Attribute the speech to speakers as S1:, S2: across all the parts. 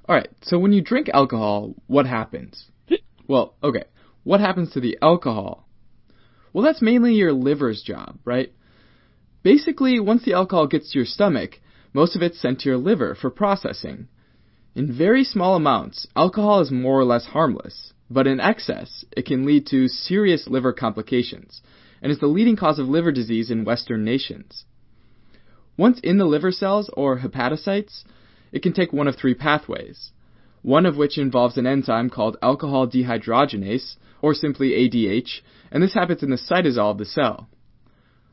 S1: Alright, so when you drink alcohol, what happens? Well, okay, what happens to the alcohol? Well, that's mainly your liver's job, right? Basically, once the alcohol gets to your stomach, most of it's sent to your liver for processing. In very small amounts, alcohol is more or less harmless, but in excess, it can lead to serious liver complications, and is the leading cause of liver disease in Western nations. Once in the liver cells, or hepatocytes, it can take one of three pathways, one of which involves an enzyme called alcohol dehydrogenase, or simply ADH, and this happens in the cytosol of the cell.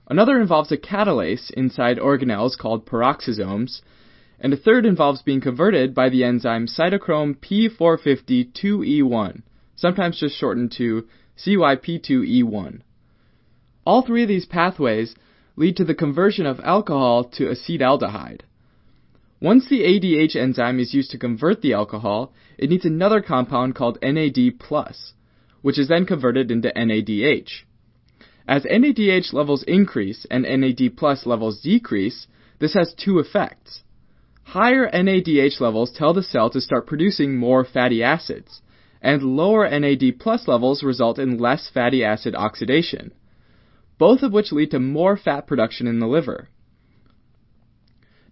S1: Another involves a catalase inside organelles called peroxisomes, and a third involves being converted by the enzyme cytochrome P450-2E1, sometimes just shortened to CYP2E1. All three of these pathways lead to the conversion of alcohol to acetaldehyde. Once the ADH enzyme is used to convert the alcohol, it needs another compound called NAD+, which is then converted into NADH. As NADH levels increase and NAD+ levels decrease, this has two effects. Higher NADH levels tell the cell to start producing more fatty acids, and lower NAD+ levels result in less fatty acid oxidation, both of which lead to more fat production in the liver.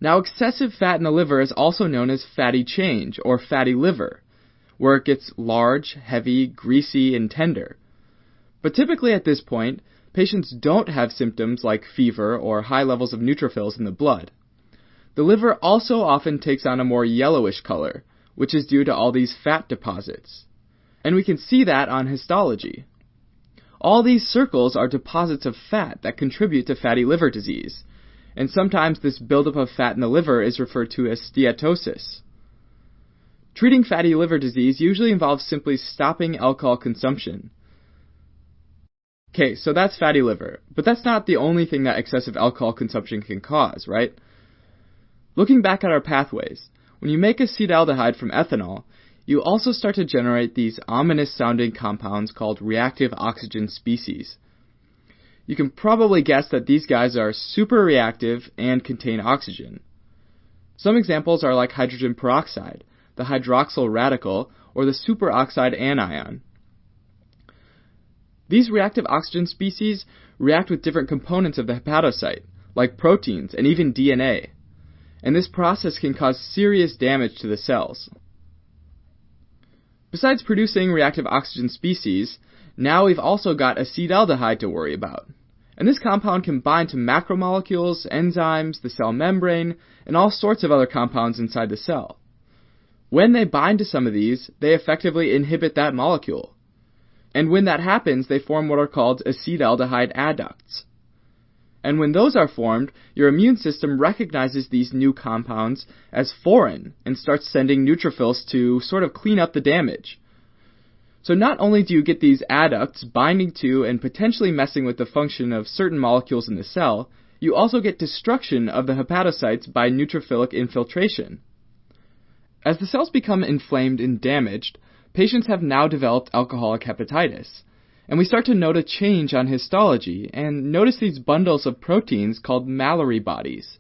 S1: Now, excessive fat in the liver is also known as fatty change, or fatty liver, where it gets large, heavy, greasy, and tender. But typically at this point, patients don't have symptoms like fever or high levels of neutrophils in the blood. The liver also often takes on a more yellowish color, which is due to all these fat deposits. And we can see that on histology. All these circles are deposits of fat that contribute to fatty liver disease, and sometimes this buildup of fat in the liver is referred to as steatosis. Treating fatty liver disease usually involves simply stopping alcohol consumption. Okay, so that's fatty liver, but that's not the only thing that excessive alcohol consumption can cause, right? Looking back at our pathways, when you make acetaldehyde from ethanol, you also start to generate these ominous-sounding compounds called reactive oxygen species. You can probably guess that these guys are super reactive and contain oxygen. Some examples are like hydrogen peroxide, the hydroxyl radical, or the superoxide anion. These reactive oxygen species react with different components of the hepatocyte, like proteins and even DNA, and this process can cause serious damage to the cells. Besides producing reactive oxygen species, now we've also got acetaldehyde to worry about. And this compound can bind to macromolecules, enzymes, the cell membrane, and all sorts of other compounds inside the cell. When they bind to some of these, they effectively inhibit that molecule. And when that happens, they form what are called acetaldehyde adducts. And when those are formed, your immune system recognizes these new compounds as foreign and starts sending neutrophils to sort of clean up the damage. So not only do you get these adducts binding to and potentially messing with the function of certain molecules in the cell, you also get destruction of the hepatocytes by neutrophilic infiltration. As the cells become inflamed and damaged, patients have now developed alcoholic hepatitis, and we start to note a change on histology and notice these bundles of proteins called Mallory bodies.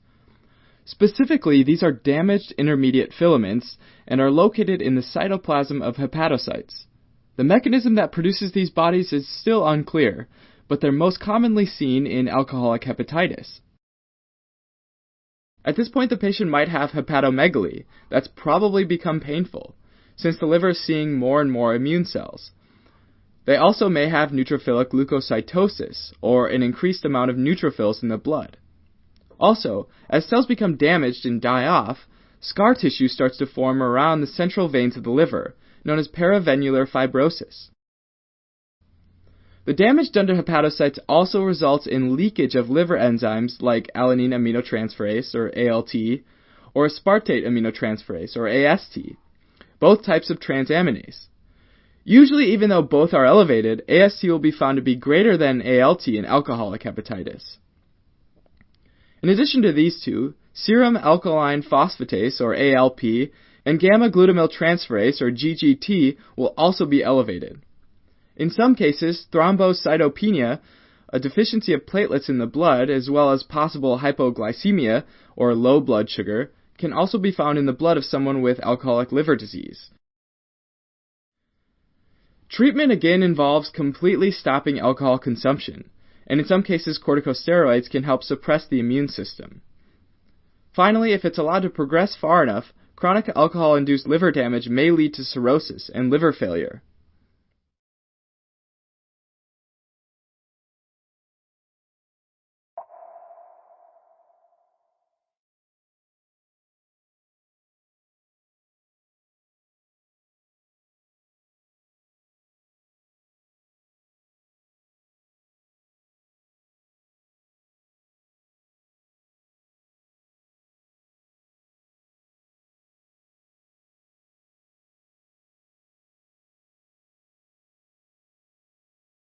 S1: Specifically, these are damaged intermediate filaments and are located in the cytoplasm of hepatocytes. The mechanism that produces these bodies is still unclear, but they're most commonly seen in alcoholic hepatitis. At this point, the patient might have hepatomegaly that's probably become painful, since the liver is seeing more and more immune cells. They also may have neutrophilic leukocytosis, or an increased amount of neutrophils in the blood. Also, as cells become damaged and die off, scar tissue starts to form around the central veins of the liver, known as paravenular fibrosis. The damage done to hepatocytes also results in leakage of liver enzymes like alanine aminotransferase, or ALT, or aspartate aminotransferase, or AST, both types of transaminase. Usually, even though both are elevated, AST will be found to be greater than ALT in alcoholic hepatitis. In addition to these two, serum alkaline phosphatase, or ALP, and gamma-glutamyl transferase, or GGT, will also be elevated. In some cases, thrombocytopenia, a deficiency of platelets in the blood, as well as possible hypoglycemia, or low blood sugar, can also be found in the blood of someone with alcoholic liver disease. Treatment again involves completely stopping alcohol consumption, and in some cases corticosteroids can help suppress the immune system. Finally, if it's allowed to progress far enough, chronic alcohol-induced liver damage may lead to cirrhosis and liver failure.